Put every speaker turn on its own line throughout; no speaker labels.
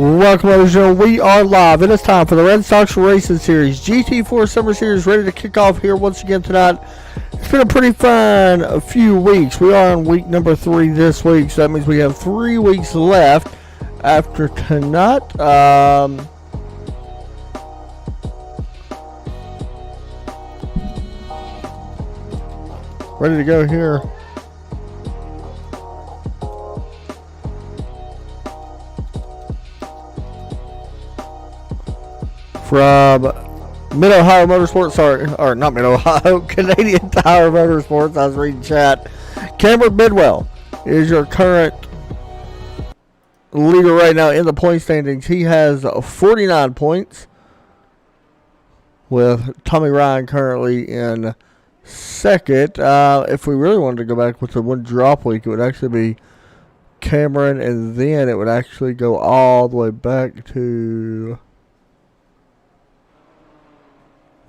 Welcome, ladies and gentlemen. We are live. It is time for the RedSox Racing Series GT4 Summer Series, ready to kick off here once again tonight. It's been a pretty fun few weeks. We are on week number 3 this week, so that means we have 3 weeks left after tonight. Ready to go here. From Mid-Ohio Motorsports, or not Mid-Ohio, Canadian Tire Motorsports, I was reading chat. Cameron Bidwell is your current leader right now in the point standings. He has 49 points, with Tommy Ryan currently in second. If we really wanted to go back with the one drop week, it would actually be Cameron, and then it would actually go all the way back to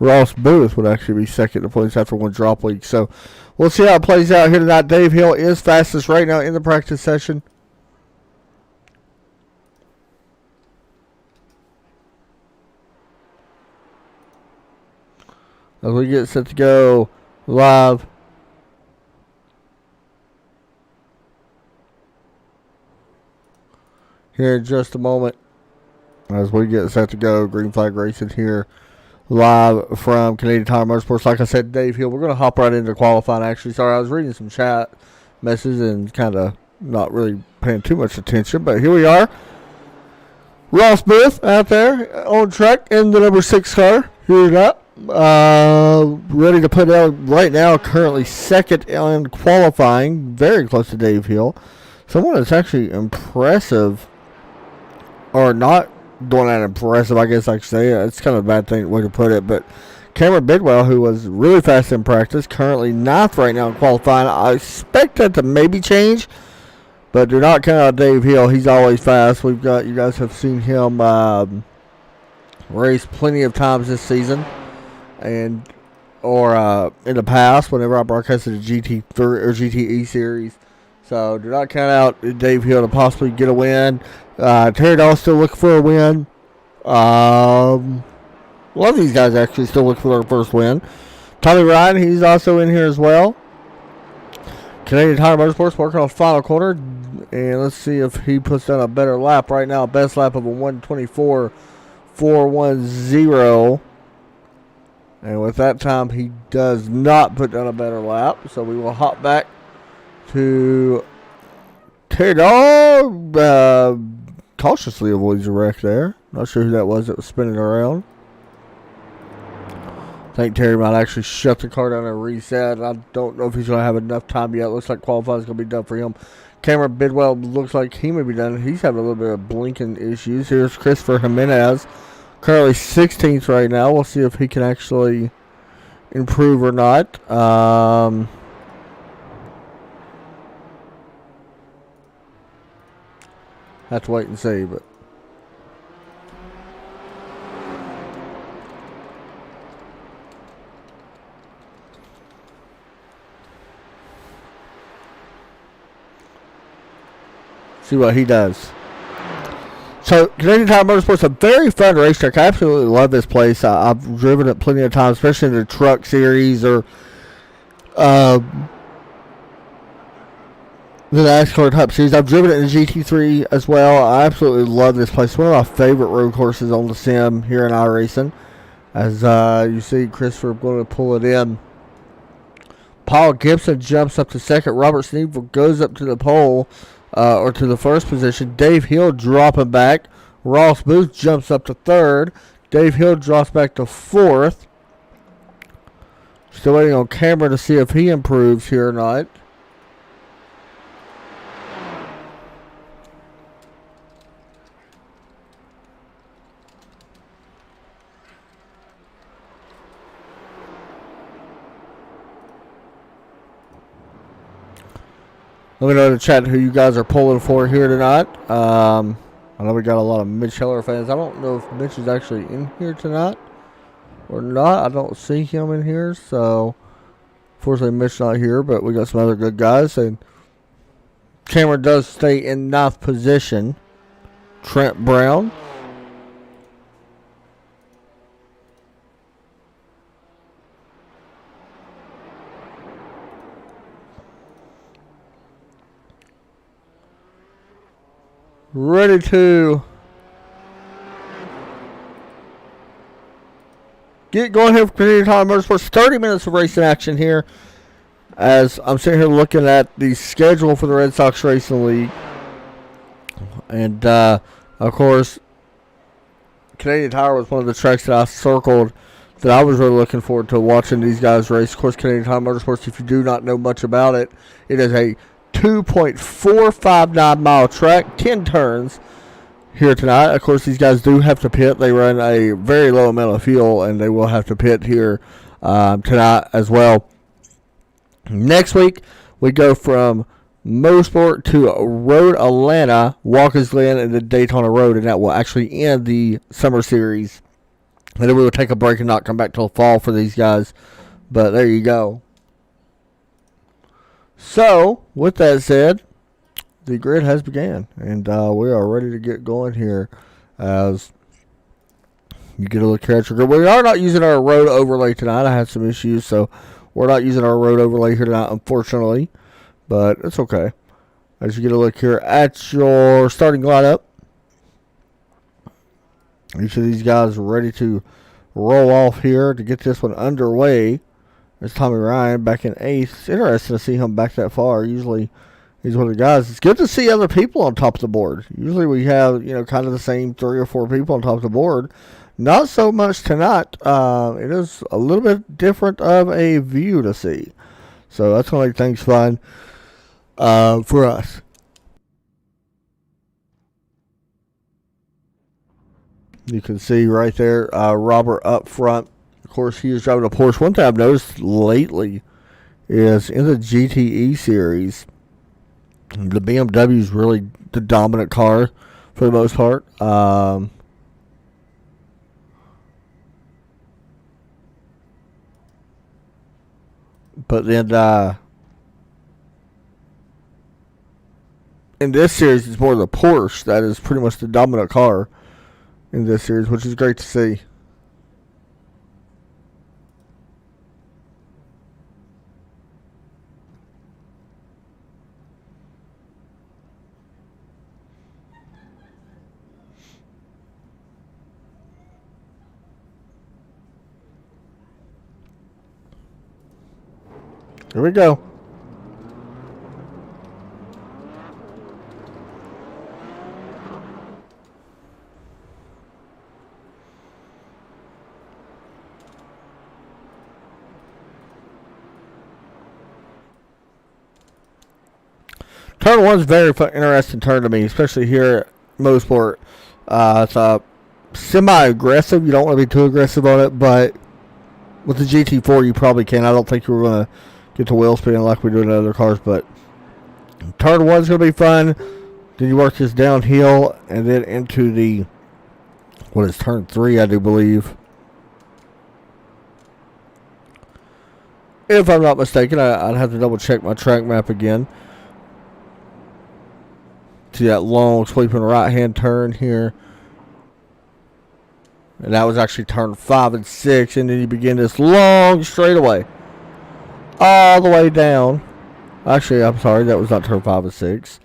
Ross Booth would actually be second in points after one drop week. So we'll see how it plays out here tonight. Dave Hill is fastest right now in the practice session. As we get set to go live. Here in just a moment. As we get set to go, Green Flag Racing here. Live from Canadian Tire Motorsports. Like I said, Dave Hill. We're going to hop right into qualifying, actually. Sorry, I was reading some chat messages and kind of not really paying too much attention. But here we are. Ross Booth out there on track in the number 6 car. Here we up. Ready to put out right now, currently second in qualifying. Very close to Dave Hill. Someone that's actually impressive, or not doing that impressive, I guess I could say. It's kind of a bad thing way to put it, but Cameron Bidwell, who was really fast in practice, currently 9th right now in qualifying. I expect that to maybe change, but do not count out Dave Hill. He's always fast. You guys have seen him race plenty of times this season, or in the past whenever I broadcasted the GT3 or GTE series. So do not count out Dave Hill to possibly get a win. Terry Dahl still looking for a win. A lot of these guys actually still looking for their first win. Tommy Ryan, he's also in here as well. Canadian Tire Motorsports working on the final corner. And let's see if he puts down a better lap right now. Best lap of a 124.410. And with that time, he does not put down a better lap. So we will hop back to Terry Dahl. Cautiously avoids a wreck there. Not sure who that was that was spinning around. I think Terry might actually shut the car down and reset. I don't know if he's going to have enough time yet. Looks like qualifying is going to be done for him. Cameron Bidwell looks like he may be done. He's having a little bit of blinking issues. Here's Christopher Jimenez, currently 16th right now. We'll see if he can actually improve or not. Have to wait and see, but see what he does. So Canadian Tire Motorsports, a very fun racetrack. I absolutely love this place. I've driven it plenty of times, especially in the truck series or the NASCAR type series. I've driven it in the GT3 as well. I absolutely love this place. One of my favorite road courses on the sim here in iRacing. As you see, Christopher going to pull it in. Paul Gibson jumps up to second. Robert Sneeville goes up to the pole, or to the first position. Dave Hill dropping back. Ross Booth jumps up to third. Dave Hill drops back to fourth. Still waiting on camera to see if he improves here or not. Let me know in the chat who you guys are pulling for here tonight. I know we got a lot of Mitch Heller fans. I don't know if Mitch is actually in here tonight or not. I don't see him in here, so unfortunately Mitch's not here, but we got some other good guys. And Cameron does stay in 9th position. Trent Brown. Ready to get going here for Canadian Tire Motorsports. 30 minutes of racing action here as I'm sitting here looking at the schedule for the Red Sox Racing League. And, of course, Canadian Tire was one of the tracks that I circled that I was really looking forward to watching these guys race. Of course, Canadian Tire Motorsports, if you do not know much about it, it is a 2.459 mile track, 10 turns here tonight. Of course, these guys do have to pit. They run a very low amount of fuel, and they will have to pit here tonight as well. Next week, we go from Mosport to Road Atlanta, Walker's Glen, and then Daytona Road, and that will actually end the summer series. And then we will take a break and not come back till fall for these guys. But there you go. So, with that said, the grid has began, and we are ready to get going here as you get a look here at your grid. We are not using our road overlay tonight. I had some issues, so we're not using our road overlay here tonight, unfortunately, but it's okay. As you get a look here at your starting lineup, each of these guys are ready to roll off here to get this one underway. There's Tommy Ryan back in 8th. It's interesting to see him back that far. Usually he's one of the guys. It's good to see other people on top of the board. Usually we have, kind of the same 3 or 4 people on top of the board. Not so much tonight. It is a little bit different of a view to see. So that's going to make things fun for us. You can see right there, Robert up front. Of course, he is driving a Porsche. One thing I've noticed lately is in the GTE series, the BMW is really the dominant car for the most part. But then in this series, it's more the Porsche that is pretty much the dominant car in this series, which is great to see. Here we go. Turn 1 is very interesting turn to me, especially here at Mosport. It's semi-aggressive. You don't want to be too aggressive on it, but with the GT4 you probably can. I don't think you're going to get to wheel spin like we do in other cars, but turn 1 is going to be fun. Then you work this downhill and then into the, what is turn 3, I do believe. If I'm not mistaken, I'd have to double check my track map again. See that long sweeping right hand turn here. And that was actually turn 5 and 6. And then you begin this long straightaway all the way down. Actually, I'm sorry, that was not turn 5 and 6.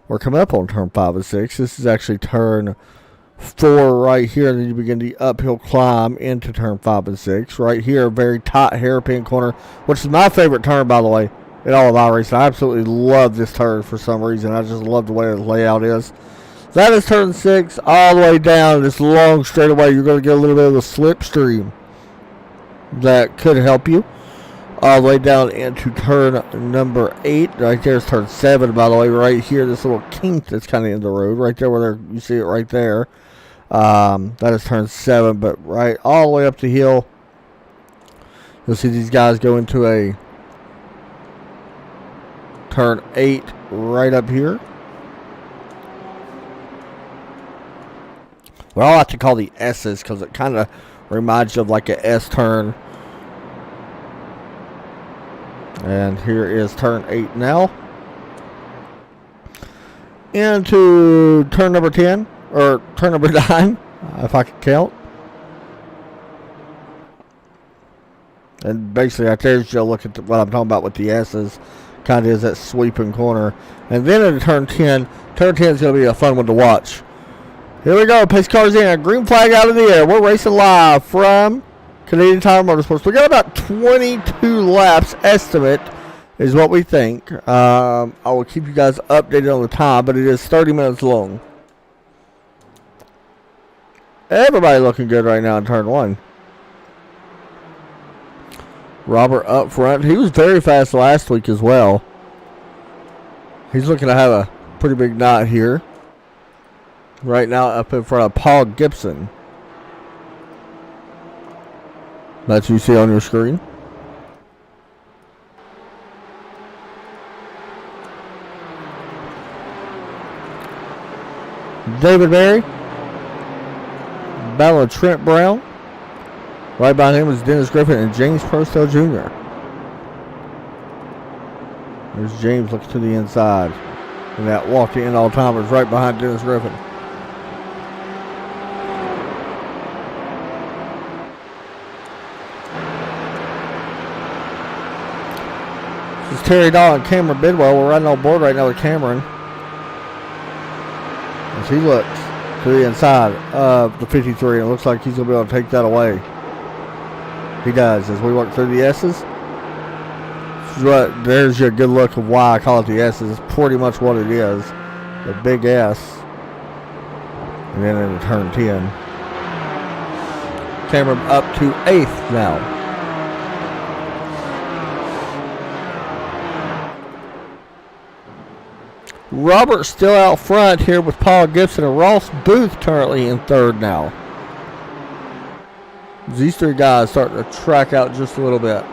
We're coming up on turn 5 and 6. This is actually turn 4 right here. And then you begin the uphill climb into turn 5 and 6. Right here, a very tight hairpin corner, which is my favorite turn, by the way, in all of iRacing. I absolutely love this turn for some reason. I just love the way the layout is. That is turn 6 all the way down this long straightaway. You're going to get a little bit of a slipstream that could help you. All the way down into turn number 8. Right there's turn 7, by the way. Right here, this little kink that's kind of in the road. Right there where you see it right there. That is turn 7. But right all the way up the hill, you'll see these guys go into a turn 8 right up here. What I like to call the S's because it kind of reminds you of like a S turn. And here is turn 8 now. Into turn number 10. or turn number 9, if I can count. And basically, right there's you'll look at what I'm talking about with the S's. Kind of is that sweeping corner. And then in turn 10, turn 10 is going to be a fun one to watch. Here we go. Pace cars in. Green flag out of the air. We're racing live from Canadian Tire Motorsports. We got about 22 laps estimate is what we think. I will keep you guys updated on the time, but it is 30 minutes long. Everybody looking good right now in turn 1. Robert up front. He was very fast last week as well. He's looking to have a pretty big night here. Right now up in front of Paul Gibson. That you see on your screen. David Berry. Battle of Trent Brown. Right behind him is Dennis Griffin and James Purcell Jr. There's James looking to the inside. And that walking in all timers right behind Dennis Griffin. This is Terry Dahl and Cameron Bidwell. We're riding on board right now with Cameron. As he looks to the inside of the 53, and it looks like he's going to be able to take that away. He does as we work through the S's. There's your good look of why I call it the S's. It's pretty much what it is. The big S. And then in turn 10. Cameron up to 8th now. Robert still out front here with Paul Gibson and Ross Booth currently in 3rd now. These 3 guys starting to track out just a little bit.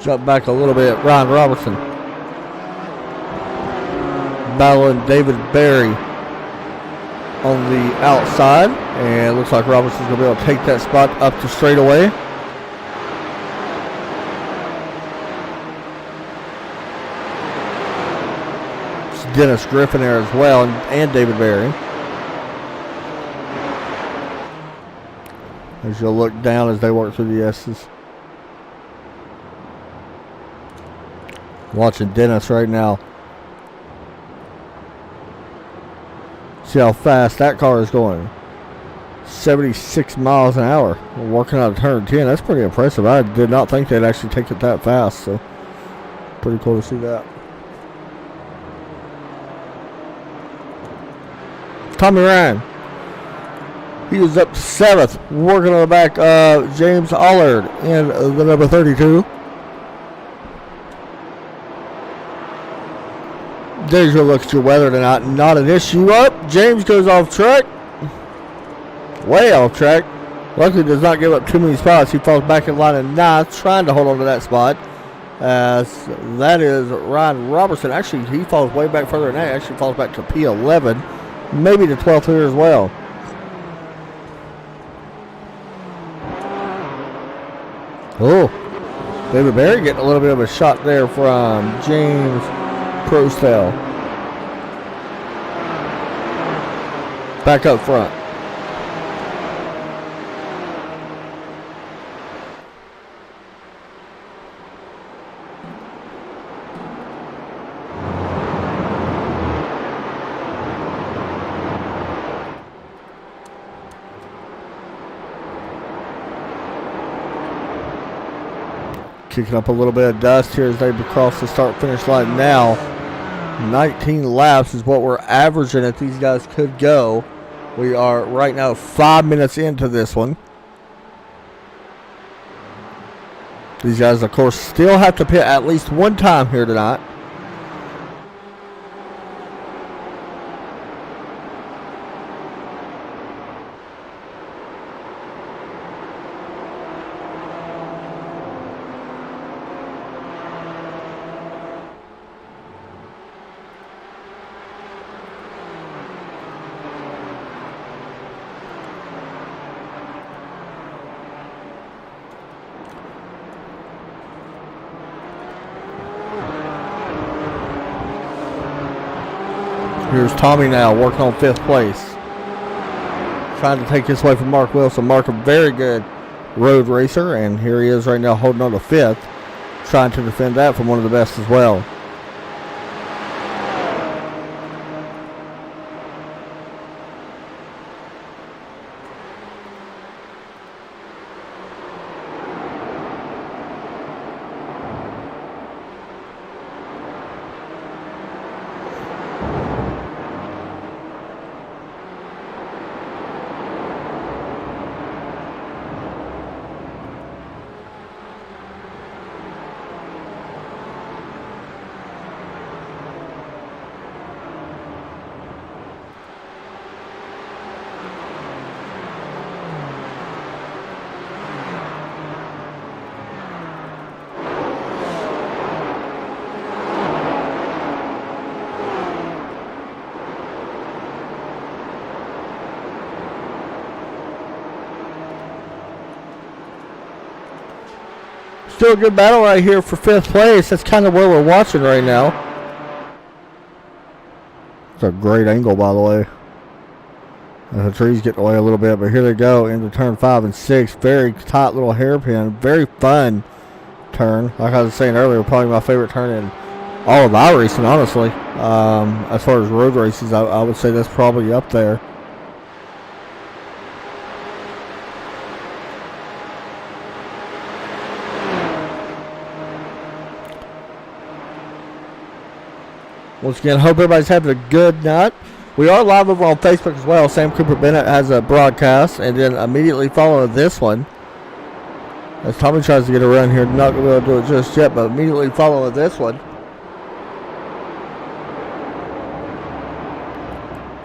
Jump back a little bit. Ryan Robertson. Battling David Berry on the outside. And it looks like Robertson's going to be able to take that spot up to straightaway. It's Dennis Griffin there as well, and David Berry. As you'll look down as they work through the S's. Watching Dennis right now. See how fast that car is going. 76 miles an hour. We're working out of turn 10. That's pretty impressive. I did not think they'd actually take it that fast. So, pretty cool to see that. Tommy Ryan. He was up to 7th. Working on the back of James Allard in the number 32. There's your look at your weather tonight. Not an issue up. James goes off track. Way off track. Luckily does not give up too many spots. He falls back in line of 9th, trying to hold on to that spot. As that is Ryan Robertson. Actually, he falls way back further than that. Actually falls back to P11. Maybe to 12th here as well. Oh. David Berry getting a little bit of a shot there from James Prostel. Back up front. Kicking up a little bit of dust here as they cross the start-finish line now. 19 laps is what we're averaging that these guys could go. We are right now 5 minutes into this one. These guys, of course, still have to pit at least one time here tonight. Here's Tommy now working on 5th place. Trying to take this away from Mark Wilson. Mark, a very good road racer, and here he is right now holding on to 5th, trying to defend that from one of the best as well. Still a good battle right here for 5th place. That's kind of where we're watching right now. It's a great angle, by the way. The trees getting away a little bit, but here they go into turn 5 and 6. Very tight little hairpin. Very fun turn. Like I was saying earlier, probably my favorite turn in all of our racing, honestly. As far as road races, I would say that's probably up there. Once again, hope everybody's having a good night. We are live over on Facebook as well. Sam Cooper Bennett has a broadcast, and then immediately following this one, as Tommy tries to get a run here, not going to be able to do it just yet, but immediately following this one,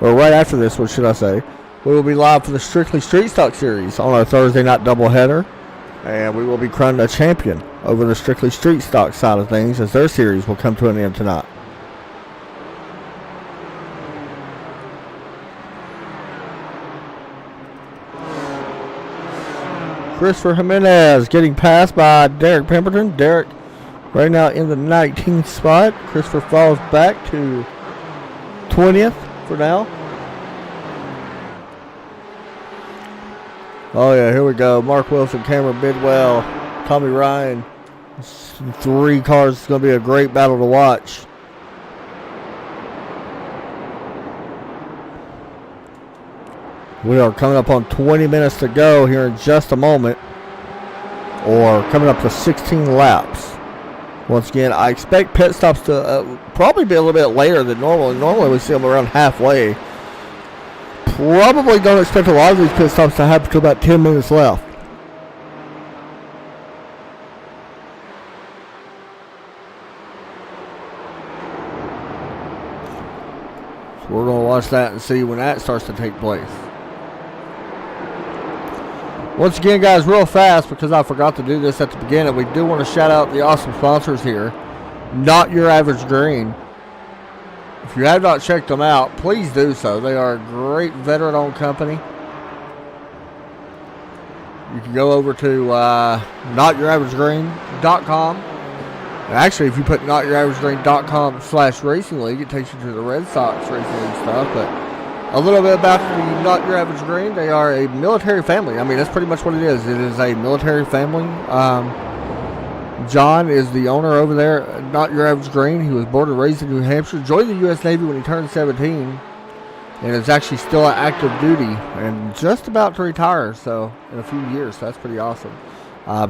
or right after this one, should I say, we will be live for the Strictly Street Stock Series on our Thursday night doubleheader, and we will be crowning a champion over the Strictly Street Stock side of things, as their series will come to an end tonight. Christopher Jimenez getting passed by Derek Pemberton. Derek right now in the 19th spot. Christopher falls back to 20th for now. Oh yeah, here we go. Mark Wilson, Cameron Bidwell, Tommy Ryan. 3 cars. It's going to be a great battle to watch. We are coming up on 20 minutes to go here in just a moment, or coming up to 16 laps. Once again, I expect pit stops to probably be a little bit later than normal. Normally we see them around halfway. Probably don't expect a lot of these pit stops to happen to about 10 minutes left. So we're going to watch that and see when that starts to take place. Once again, guys, real fast, because I forgot to do this at the beginning, we do want to shout out the awesome sponsors here. Not Your Average Green. If you have not checked them out, please do so. They are a great veteran-owned company. You can go over to NotYourAverageGreen.com. Actually, if you put NotYourAverageGreen.com/Racing League, it takes you to the RedSox Racing League stuff, but a little bit about the Not Your Average Green. They are a military family. I mean, that's pretty much what it is. It is a military family. John is the owner over there at Not Your Average Green. He was born and raised in New Hampshire. Joined the U.S. Navy when he turned 17. And is actually still at active duty and just about to retire, so in a few years. So that's pretty awesome.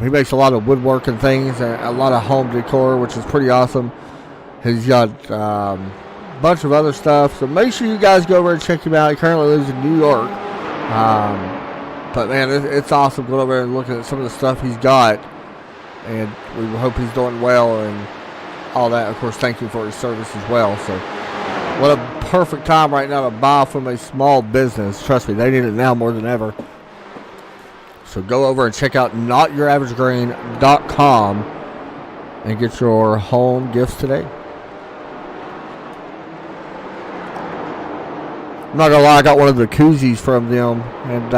He makes a lot of woodworking things and a lot of home decor, which is pretty awesome. He's got bunch of other stuff, so make sure you guys go over and check him out. He currently lives in New York, but man, it's awesome going over there and looking at some of the stuff he's got, and we hope he's doing well and all that. Of course, thank you for his service as well. So what a perfect time right now to buy from a small business. Trust me, they need it now more than ever. So go over and check out NotYourAverageGreen.com and get your home gifts today. I'm not going to lie, I got one of the koozies from them, and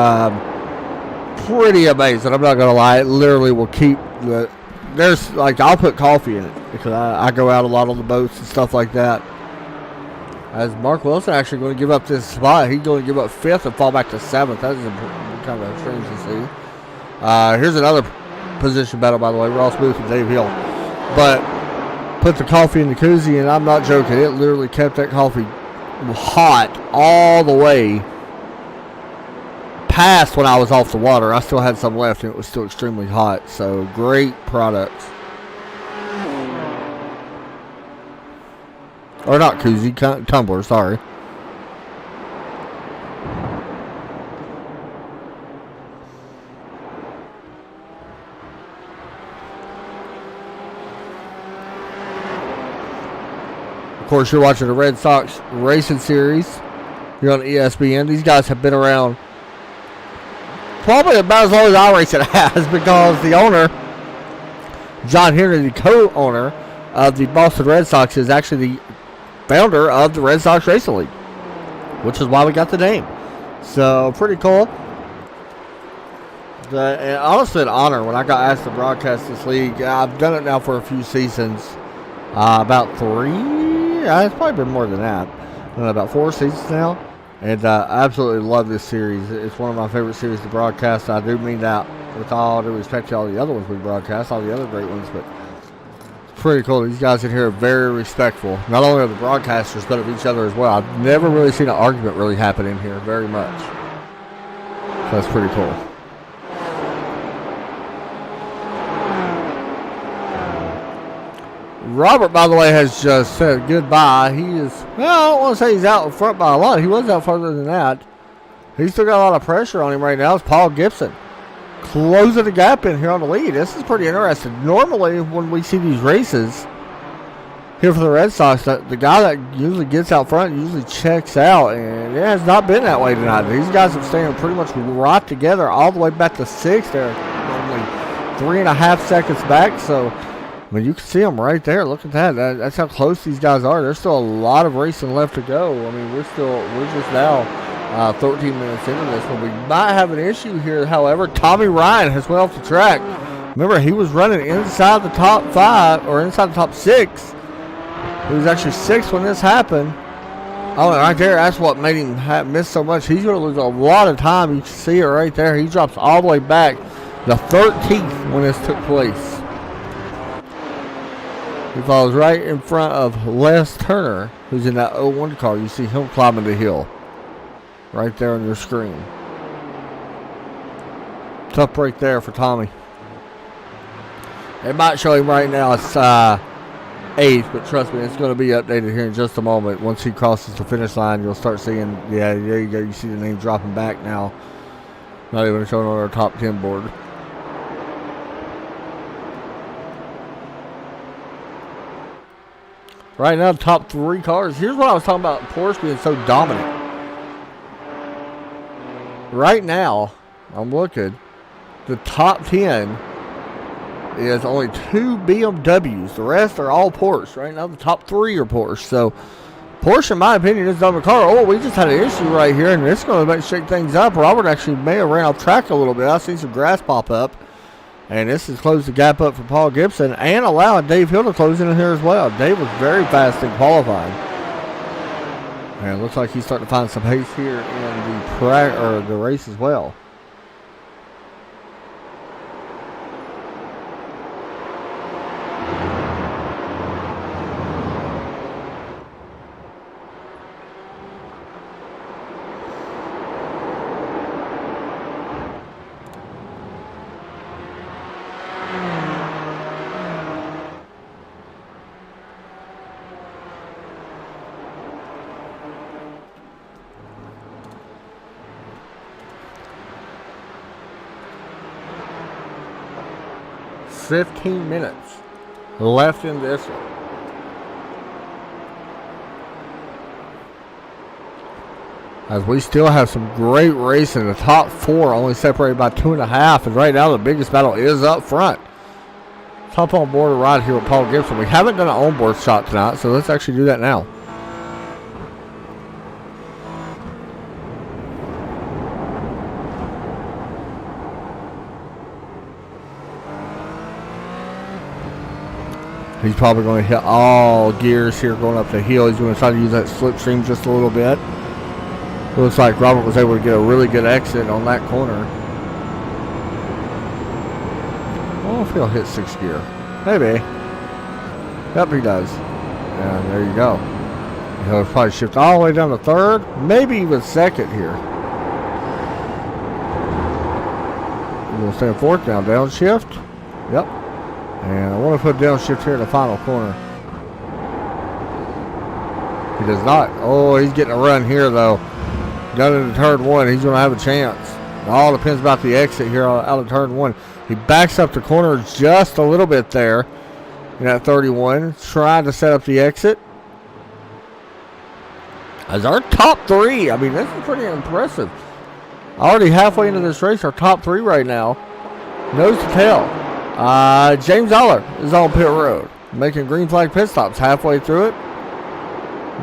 pretty amazing. I'm not going to lie, it literally will keep there's, like, I'll put coffee in it, because I go out a lot on the boats and stuff like that. As Mark Wilson actually going to give up this spot. He's going to give up 5th and fall back to 7th. That is kind of strange to see. Here's another position battle, by the way. Ross Booth and Dave Hill. But put the coffee in the koozie, and I'm not joking. It literally kept that coffee hot all the way past when I was off the water. I still had some left, and it was still extremely hot. So, great product. Or not koozie, tumbler, sorry. Of course, you're watching the Red Sox Racing Series. You're on ESPN. These guys have been around probably about as long as iRacing has, because the owner, John Henry, the co-owner of the Boston Red Sox, is actually the founder of the Red Sox Racing League, which is why we got the name. So, pretty cool. And honestly, an honor when I got asked to broadcast this league. I've done it now for a few seasons. About 3. It's probably been more than that. About 4 seasons now. And I absolutely love this series. It's one of my favorite series to broadcast. I do mean that with all due respect to all the other ones we broadcast, all the other great ones, but pretty cool. These guys in here are very respectful, not only of the broadcasters, but of each other as well. I've never really seen an argument really happen in here very much. So that's pretty cool. Robert, by the way, has just said goodbye. He is, well, I don't want to say he's out in front by a lot. He was out further than that. He's still got a lot of pressure on him right now. It's Paul Gibson closing the gap in here on the lead. This is pretty interesting. Normally, when we see these races here for the Red Sox, the guy that usually gets out front usually checks out, and it has not been that way tonight. These guys have stayed pretty much right together all the way back to 6th. They're only 3.5 seconds back, so I mean, you can see them right there. Look at that. That's how close these guys are. There's still a lot of racing left to go. I mean, we're just now 13 minutes into this, but we might have an issue here. However, Tommy Ryan has went off the track. Remember, he was running inside the top 5 or inside the top 6. He was actually 6th when this happened. Oh, right there, that's what made him miss so much. He's going to lose a lot of time. You can see it right there. He drops all the way back the 13th when this took place. He falls right in front of Les Turner, who's in that 01 car. You see him climbing the hill right there on your screen. Tough break there for Tommy. It might show him right now it's 8th, but trust me, it's going to be updated here in just a moment. Once he crosses the finish line, you'll start seeing, yeah, there you go. You see the name dropping back now. Not even showing on our top 10 board. Right now, top 3 cars. Here's what I was talking about Porsche being so dominant. Right now, I'm looking. The top 10 is only 2 BMWs. The rest are all Porsche. Right now, the top 3 are Porsche. So, Porsche, in my opinion, is the dominant car. Oh, we just had an issue right here, and it's going to shake things up. Robert actually may have ran off track a little bit. I see some grass pop up. And this has closed the gap up for Paul Gibson and allowing Dave Hill to close in here as well. Dave was very fast in qualifying. And it looks like he's starting to find some pace here in the race as well. $15 minutes left in this one. As we still have some great racing. The top 4 only separated by 2.5. And right now the biggest battle is up front. Top on board right here with Paul Gibson. We haven't done an onboard shot tonight, so let's actually do that now. He's probably going to hit all gears here going up the hill. He's going to try to use that slipstream just a little bit. Looks like Robert was able to get a really good exit on that corner. I wonder if he'll hit 6th gear. Maybe. Yep, he does. And there you go. He'll probably shift all the way down to 3rd, maybe even 2nd here. He's going to stay in 4th now. Downshift. Yep. And I want to put downshift here in the final corner. He does not. Oh, he's getting a run here, though. Down into turn 1, he's going to have a chance. It all depends about the exit here out of turn 1. He backs up the corner just a little bit there in that 31, trying to set up the exit. As our top 3, I mean, this is pretty impressive. Already halfway into this race, our top 3 right now. Nose to tail. James Aller is on pit road, making green flag pit stops halfway through it.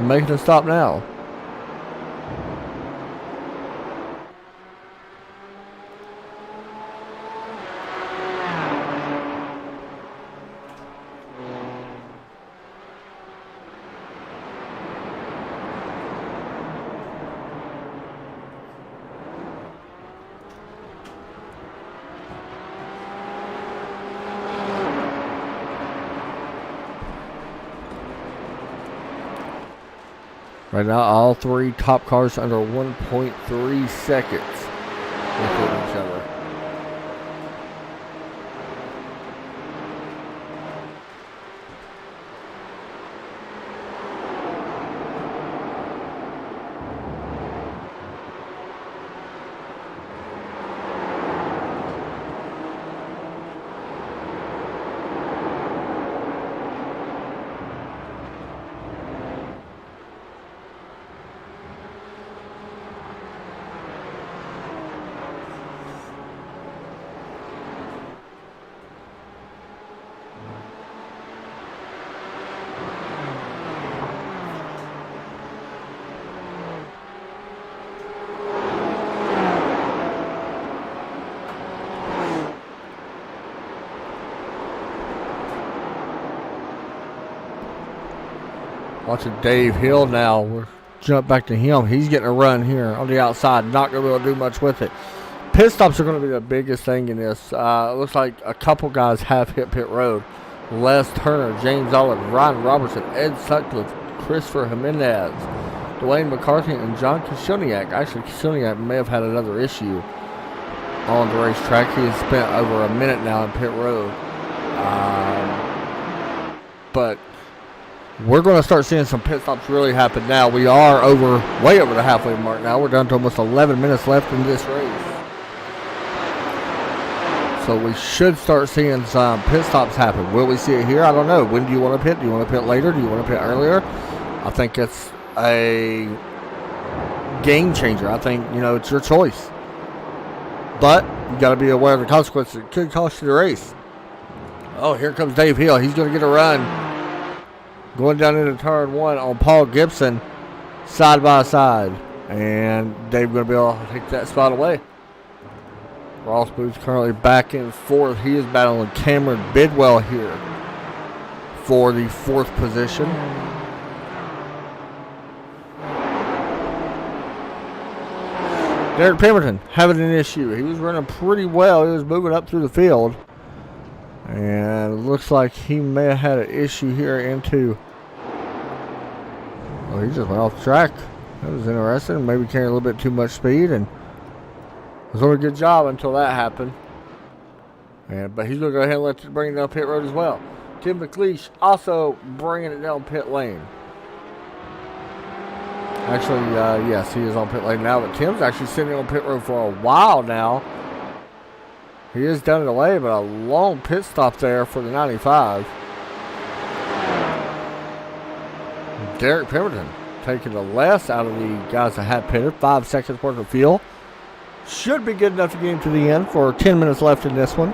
Making a stop now. Right now, all 3 top cars under 1.3 seconds with each other. Watching Dave Hill now. We'll jump back to him. He's getting a run here on the outside. Not going to be able to do much with it. Pit stops are going to be the biggest thing in this. It looks like a couple guys have hit pit road. Les Turner, James Olive, Ryan Robertson, Ed Sutcliffe, Christopher Jimenez, Dwayne McCarthy, and John Kishoniak. Actually, Kishoniak may have had another issue on the racetrack. He has spent over a minute now in pit road. But we're going to start seeing some pit stops really happen now. We are way over the halfway mark now. We're down to almost 11 minutes left in this race. So we should start seeing some pit stops happen. Will we see it here? I don't know. When do you want to pit? Do you want to pit later? Do you want to pit earlier? I think it's a game changer. I think, it's your choice. But you got to be aware of the consequences. It could cost you the race. Oh, here comes Dave Hill. He's going to get a run. Going down into turn 1 on Paul Gibson, side by side. And Dave going to be able to take that spot away. Ross Booth's currently back in 4th. He is battling Cameron Bidwell here for the 4th position. Derek Pemberton having an issue. He was running pretty well. He was moving up through the field. And it looks like he may have had an issue here into... Oh, he just went off the track. That was interesting. Maybe carrying a little bit too much speed. And was doing a good job until that happened. But he's going to go ahead and bring it down pit road as well. Tim McLeish also bringing it down pit lane. Actually, yes, he is on pit lane now. But Tim's actually sitting on pit road for a while now. He is down in the way, but a long pit stop there for the 95. Derek Pemberton taking the less out of the guys that had pitted. 5 seconds worth of fuel. Should be good enough to get him to the end for 10 minutes left in this one.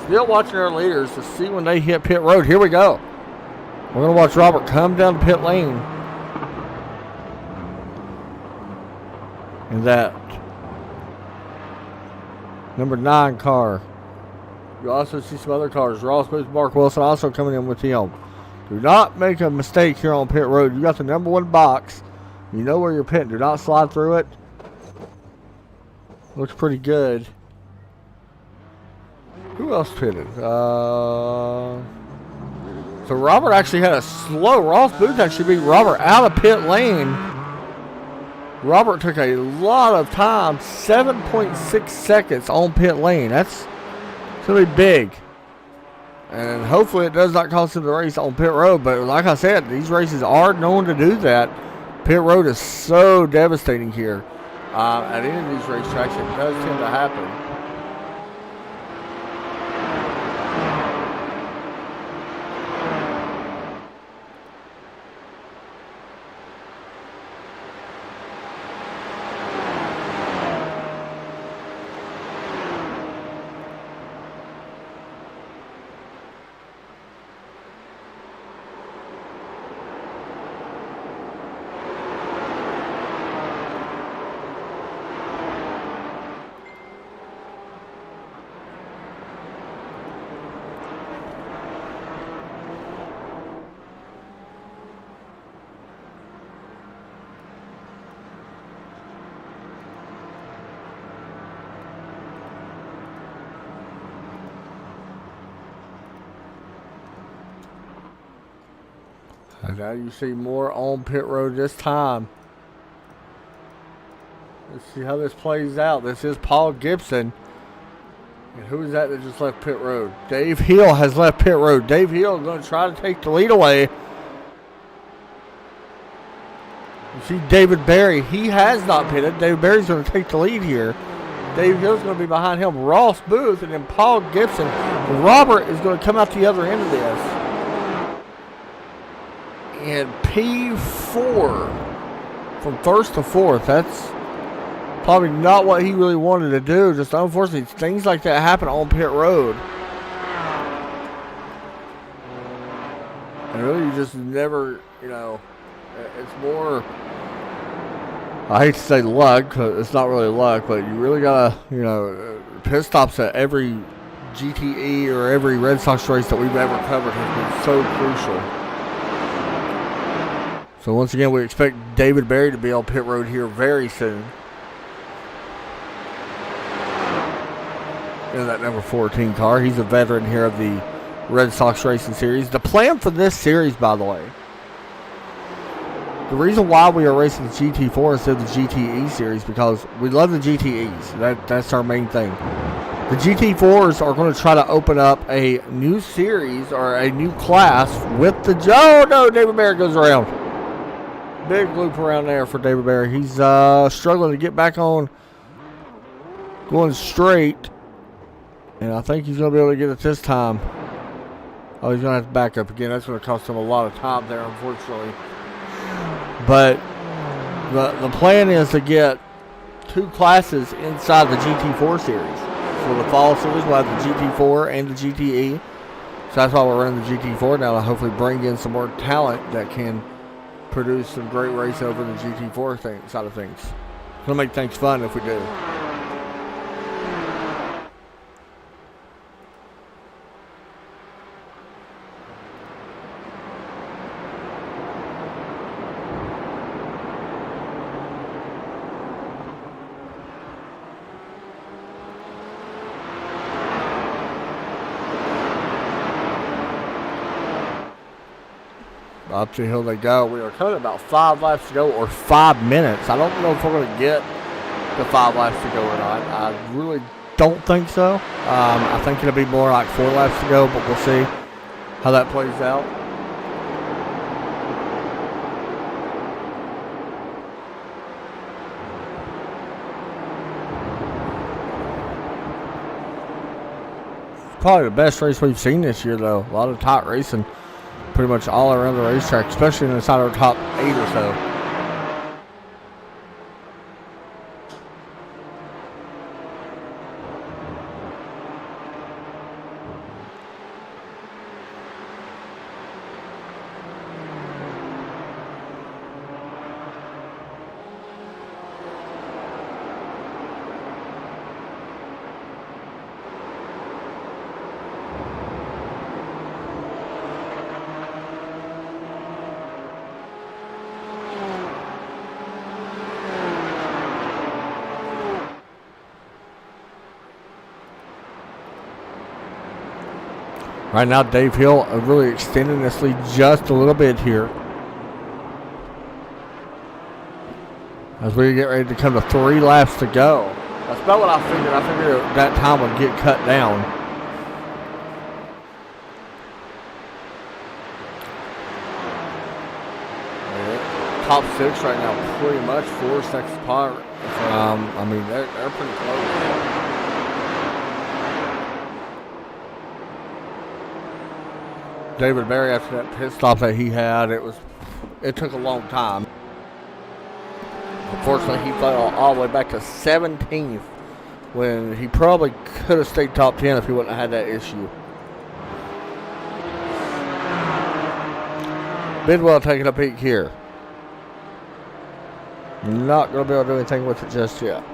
Still watching our leaders to see when they hit pit road. Here we go. We're going to watch Robert come down pit lane. And that Number 9 car. You also see some other cars. Ross Booth, Mark Wilson also coming in with him. Do not make a mistake here on pit road. You got the number 1 box. You know where you're pitting. Do not slide through it. Looks pretty good. Who else pitted? So Robert actually had a slow. Ross Booth actually beat Robert out of pit lane. Robert took a lot of time. 7.6 seconds on pit lane. That's going to be big. And hopefully it does not cost him the race on pit road. But like I said, these races are known to do that. Pit road is so devastating here. At any of these racetracks, it does tend to happen. And now you see more on pit road this time. Let's see how this plays out. This is Paul Gibson. And who is that just left pit road? Dave Hill has left pit road. Dave Hill is going to try to take the lead away. You see David Berry. He has not pitted. David Berry's going to take the lead here. Dave Hill's going to be behind him. Ross Booth and then Paul Gibson. Robert is going to come out the other end of this. And P4 from first to fourth. That's probably not what he really wanted to do. Just unfortunately, things like that happen on pit road. And really, you just never, it's more, I hate to say luck, because it's not really luck, but you really got to, pit stops at every GTE or every Red Sox race that we've ever covered has been so crucial. So once again, we expect David Berry to be on pit road here very soon. In that number 14 car. He's a veteran here of the Red Sox Racing Series. The plan for this series, by the way, the reason why we are racing the GT4 instead of the GTE series, because we love the GTEs. That's our main thing. The GT4s are going to try to open up a new series or a new class with the... Oh, no, David Berry goes around. Big loop around there for David Berry. He's struggling to get back on going straight. And I think he's going to be able to get it this time. Oh, he's going to have to back up again. That's going to cost him a lot of time there, unfortunately. But the plan is to get 2 classes inside the GT4 series. For the fall series, we'll have the GT4 and the GTE. So that's why we're running the GT4 now, to hopefully bring in some more talent that can produce some great race over the GT4 side of things. It'll make things fun if we do. Up the hill they go. We are coming about 5 laps to go, or 5 minutes. I don't know if we're going to get the 5 laps to go or not. I really don't think so. I think it'll be more like 4 laps to go, but we'll see how that plays out. Probably the best race we've seen this year, though. A lot of tight racing. Pretty much all around the racetrack, especially inside our top 8 or so. Right now, Dave Hill really extending this lead just a little bit here. As we get ready to come to 3 laps to go. That's about what I figured. I figured that time would get cut down. Top 6 right now, pretty much 4 seconds apart. I mean, they're pretty close. David Berry, after that pit stop that he had, it took a long time. Unfortunately, he fell all the way back to 17th when he probably could have stayed top 10 if he wouldn't have had that issue. Bidwell taking a peek here. Not going to be able to do anything with it just yet.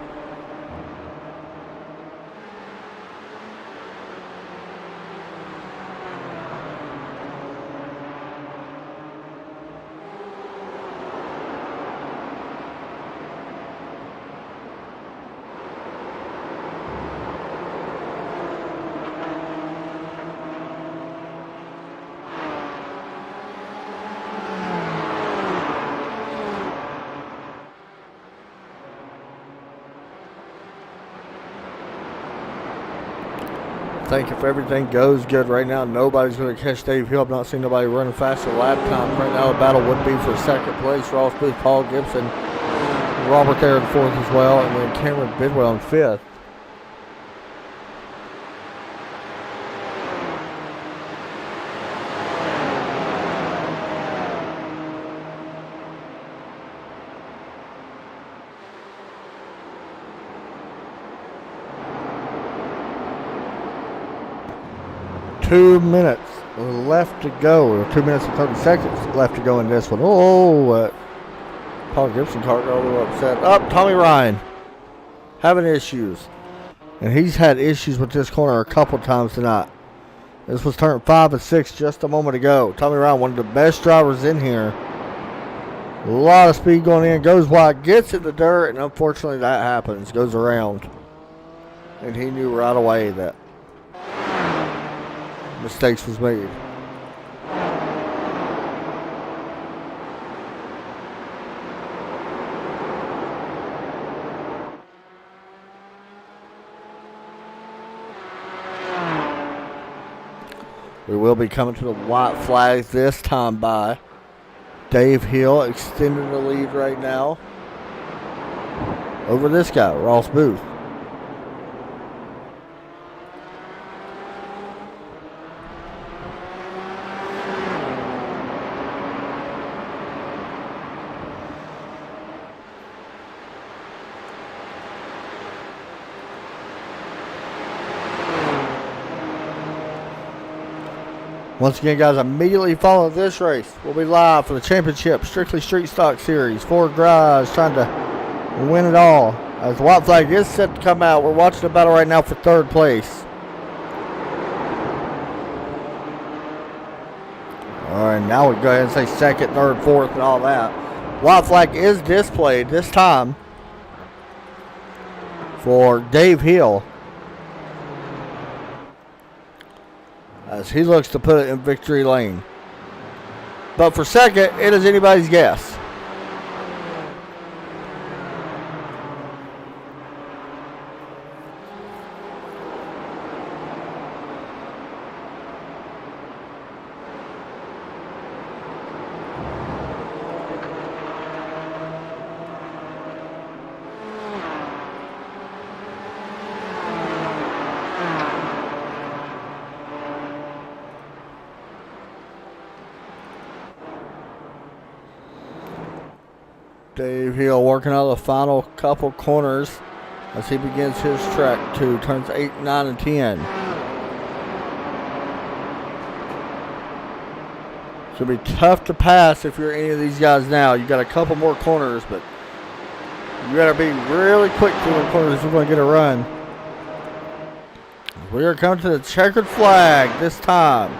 I think if everything goes good right now, nobody's going to catch Dave Hill. I've not seen nobody running faster lap time. Right now, the battle would be for second place. Ross Booth, Paul Gibson, Robert there in 4th as well, and then Cameron Bidwell in 5th. Two minutes left to go. 2 minutes and 30 seconds left to go in this one. Paul Gibson car got a little upset. Tommy Ryan having issues. And he's had issues with this corner a couple times tonight. This was turn 5 and 6 just a moment ago. Tommy Ryan, one of the best drivers in here. A lot of speed going in. Goes wide, gets in the dirt, and unfortunately that happens. Goes around. And he knew right away that mistakes was made. We will be coming to the white flags this time by Dave Hill, extending the lead right now over this guy, Ross Booth. Once again, guys, immediately follow this race. We'll be live for the championship, Strictly Street Stock Series. 4 guys trying to win it all. As the white flag is set to come out, we're watching the battle right now for 3rd place. All right, now we go ahead and say 2nd, 3rd, 4th, and all that. White flag is displayed this time for Dave Hill, as he looks to put it in victory lane. But for second, it is anybody's guess. Dave Hill working out the final couple corners as he begins his track to turns 8, 9, and 10. It's going to be tough to pass if you're any of these guys now. You got a couple more corners, but you got to be really quick through the corners if you're going to get a run. We are coming to the checkered flag this time.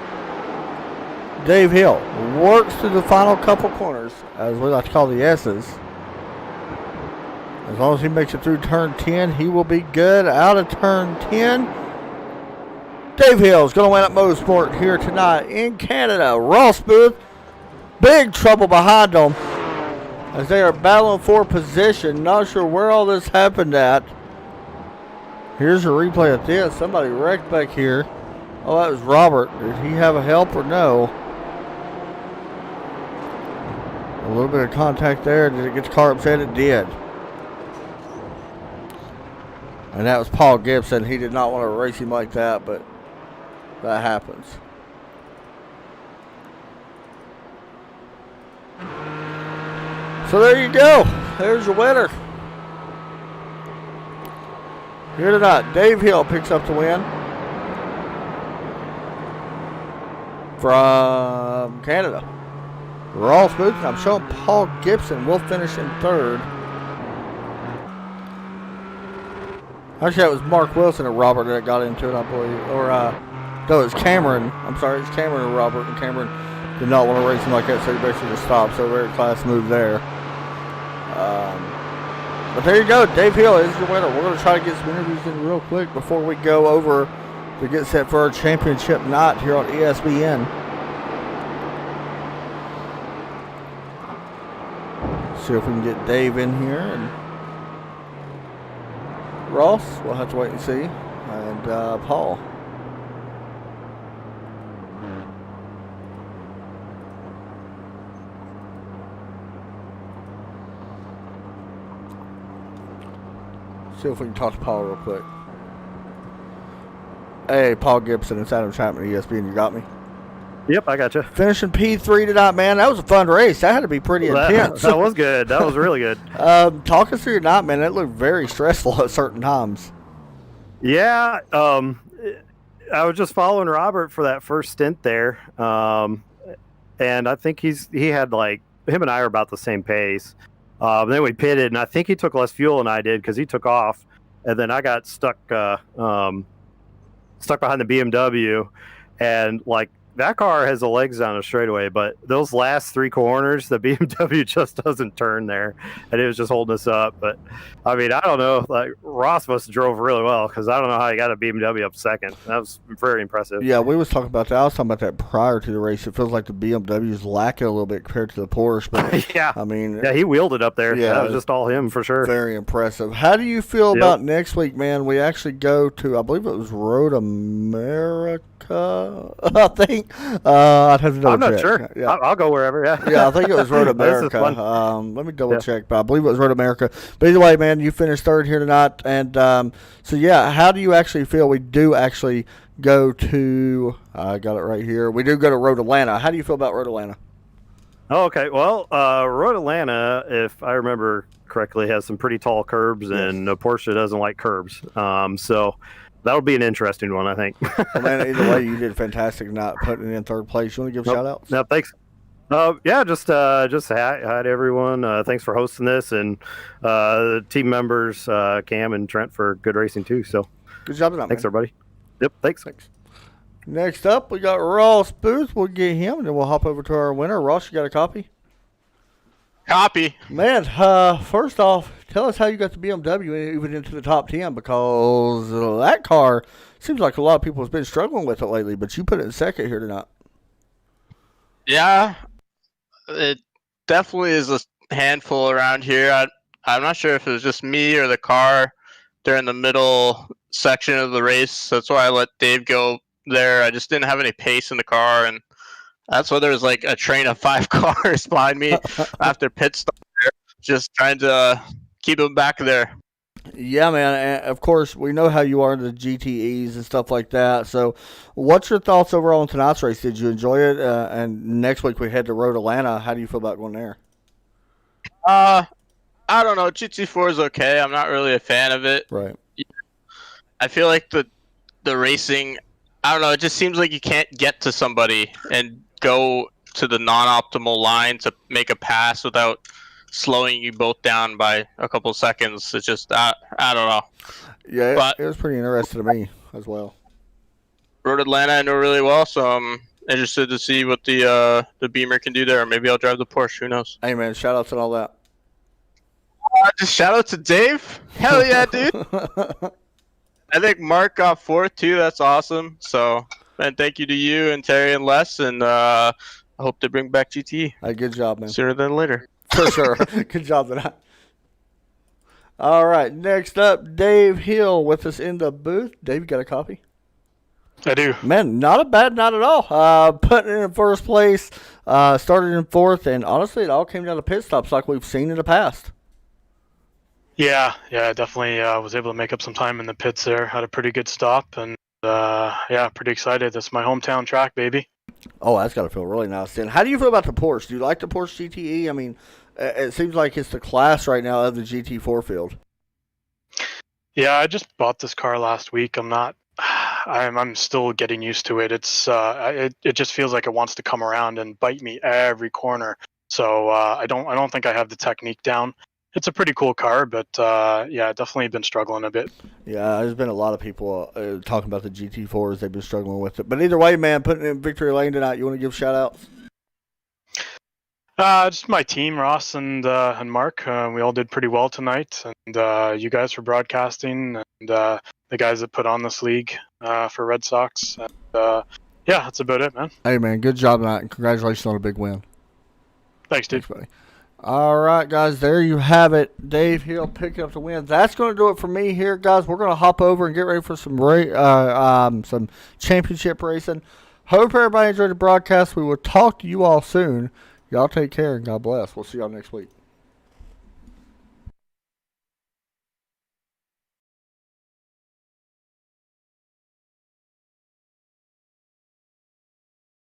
Dave Hill works through the final couple corners, as we like to call the S's. As long as he makes it through turn 10, he will be good. Out of turn 10, Dave Hill's going to win at Mosport here tonight in Canada. Ross Booth, big trouble behind them as they are battling for position. Not sure where all this happened at. Here's a replay of this. Somebody wrecked back here. Oh, that was Robert. Did he have a help or no? A little bit of contact there. Did it get the car upset? It did. And that was Paul Gibson. He did not want to race him like that, but that happens. So there you go. There's your winner. Here tonight, Dave Hill picks up the win from Canada. Ross Booth, I'm showing Paul Gibson will finish in third. Actually, that was Mark Wilson and Robert that got into it, I believe. Or, no, it was Cameron. I'm sorry, it's Cameron and Robert. And Cameron did not want to race him like that, so he basically just stopped. So, very class move there. But there you go. Dave Hill is your winner. We're going to try to get some interviews in real quick before we go over to get set for our championship night here on ESPN. See if we can get Dave in here. And Ross, we'll have to wait and see. And Paul. See if we can talk to Paul real quick. Hey, Paul Gibson and Adam Chapman, ESPN, you got me?
Yep, I got you.
Finishing P3 tonight, man. That was a fun race. That had to be pretty intense.
That was good. That was really good.
Talk us through your night, man. That looked very stressful at certain times.
Yeah, I was just following Robert for that first stint there, and I think he had like him and I are about the same pace. Then we pitted, and I think he took less fuel than I did because he took off, and then I got stuck behind the BMW, and like that car has the legs down a straightaway, but those last three corners, the BMW just doesn't turn there, and it was just holding us up. But I mean, I don't know. Like Ross must have drove really well because I don't know how he got a BMW up second. That was very impressive.
Yeah, we was talking about that. I was talking about that prior to the race. It feels like the BMW is lacking a little bit compared to the Porsche. But
yeah,
I mean,
yeah, he wheeled it up there.
Yeah,
that was just all him for sure.
Very impressive. How do you feel about next week, man? We actually go to, I believe it was Road America. I think. I'd have to double check.
I'm not sure. Yeah. I'll go wherever. Yeah.
Yeah, I think it was Road America. Let me double check, but I believe it was Road America. But either way, man, you finished third here tonight, and so yeah, how do you actually feel? We do actually go to. I got it right here. We do go to Road Atlanta. How do you feel about Road Atlanta?
Oh, okay. Well, Road Atlanta, if I remember correctly, has some pretty tall curbs, and Porsche doesn't like curbs. So that'll be an interesting one, I think.
Well, man, either way, you did fantastic not putting it in third place. You want to give shout outs?
No, thanks. Yeah, just hi to everyone. Thanks for hosting this, and the team members, Cam and Trent, for good racing too. So
good job tonight,
thanks,
man.
everybody. Yep, thanks.
Next up, we got Ross Booth. We'll get him, and then we'll hop over to our winner. Ross, you got a copy?
Copy.
Man, first off, tell us how you got the BMW even into the top 10, because that car seems like a lot of people have been struggling with it lately, but you put it in second here tonight.
Yeah, it definitely is a handful around here. I'm not sure if it was just me or the car during the middle section of the race. That's why I let Dave go there. I just didn't have any pace in the car, and that's why there was like a train of 5 cars behind me after pit stop there, just trying to keep them back there.
Yeah, man. And of course, we know how you are in the GTEs and stuff like that. So what's your thoughts overall on tonight's race? Did you enjoy it? And next week we head to Road Atlanta. How do you feel about going there?
I don't know. GT4 is okay. I'm not really a fan of it.
Right.
I feel like the racing, I don't know, it just seems like you can't get to somebody and go to the non-optimal line to make a pass without slowing you both down by a couple seconds. It's just, I don't know.
Yeah,
but
it was pretty interesting to me as well.
Road Atlanta I know really well, so I'm interested to see what the Beamer can do there. Or maybe I'll drive the Porsche. Who knows?
Hey, man, shout-outs and all that.
Just shout out to Dave. Hell yeah, dude. I think Mark got 4th too. That's awesome. So, and thank you to you and Terry and Les, and I hope to bring back GT
Hey, good job, man.
sooner than later.
For sure. Good job tonight. All right, next up, Dave Hill with us in the booth. Dave, you got a copy?
I do.
Man, not a bad night at all. Putting in first place, started in 4th, and honestly, it all came down to pit stops like we've seen in the past.
Yeah, definitely was able to make up some time in the pits there. Had a pretty good stop, and pretty excited. That's my hometown track, baby.
Oh, that's got to feel really nice. And how do you feel about the Porsche? Do you like the Porsche GTE? I mean, it seems like it's the class right now of the GT4 field.
Yeah, I just bought this car last week. I'm still getting used to it. It's it just feels like it wants to come around and bite me every corner. So I don't think I have the technique down. It's a pretty cool car, but definitely been struggling a bit.
Yeah, there's been a lot of people talking about the GT4s. They've been struggling with it. But either way, man, putting it in victory lane tonight, you want to give shout outs?
Just my team, Ross and Mark. We all did pretty well tonight, and you guys for broadcasting, and the guys that put on this league for RedSox. And that's about it, man.
Hey, man, good job tonight, and congratulations on a big win.
Thanks, dude.
Thanks, buddy. All right, guys, there you have it. Dave Hill picking up the win. That's going to do it for me here, guys. We're going to hop over and get ready for some championship racing. Hope everybody enjoyed the broadcast. We will talk to you all soon. Y'all take care and God bless. We'll see y'all next week.